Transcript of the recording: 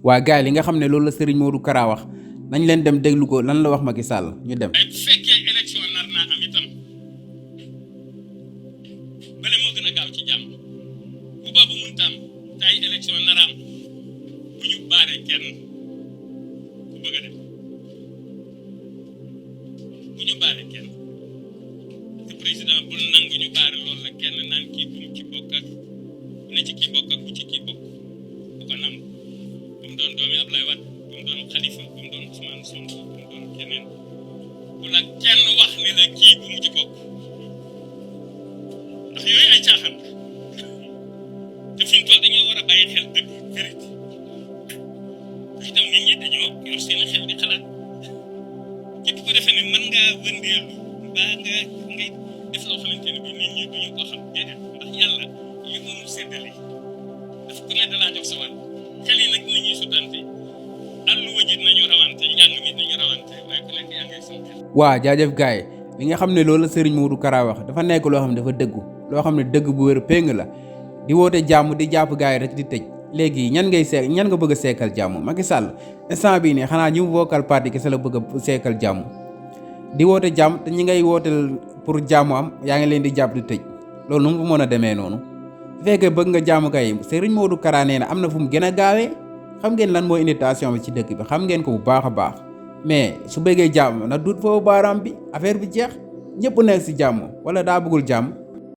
waa gars yi li nga xam ne loolu la Serigne Modou Kara wax nañ leen dem déglu ko lan la wax Macky Sall ñu dem. bu fekkee élection nar naa am itam bële moo gën a gaaw ci jàmm bu boobu mun tam te ay élection naraam bu ñu baaree kenn ku bëgg a dem bu ñu baaree kenn te président bul nangu ñu baare loolu la kenn naan kii bu mu ci bokk ak bu ne ci kii bokk ak bu ci kii bokk bu ko nangu bu mu doon doomi Ablaye Wade bu mu doon Khalifa bu mu doon Ousmane Sonko bu mu doon keneen bu la kenn wax ne la kii bu mu ci bokk ndax yooyu ay caaxaan te fi mu toll dañoo war a bàyyi xel dëgg vérité ndax itam nit ñi dañoo yor seen xel di xalaat képp ko defee ne mën ngaa wëndeelu mbaa nga ngay def loo xamante ne bii nit ñi duñu ko xam déedéet ndax yàlla yu mënul séddale daf ku ne dalaa jox sa wàll xel yi nag nañuy sutante àlluwa ji nañu rawante njàng mi nañu rawante waaye ku nekk yaa ngay sam xel. waa jaajëf gars yi li nga xam ne loolu la Serigne Modou Kara wax dafa nekk loo xam ne dafa dëggu loo xam ne dëgg bu wér péng la di woote jàmm di jàpp gars yi rek di tëj léegi ñan nga bëgg a seekal jàmm Macky Sall instant bii nii xanaa ñu vocal parti kese la bëgg a seekal jàmm di woote jàmm te ñi ngay wooteel pour jàmm am yaa ngi leen di jàpp di tëj loolu nu mu mën a demee noonu su fekkee bëgg nga jàmm kay Serigne Modou Kara nee na am na fu mu gën a gaawee xam ngeen lan mooy invitation bi ci dëkk bi xam ngeen ko bu baax a baax mais su bëggee jàmm na dut foofu baaraam bi affaire bi jeex ñëpp nekk si jàmm wala daa bëggul jàmm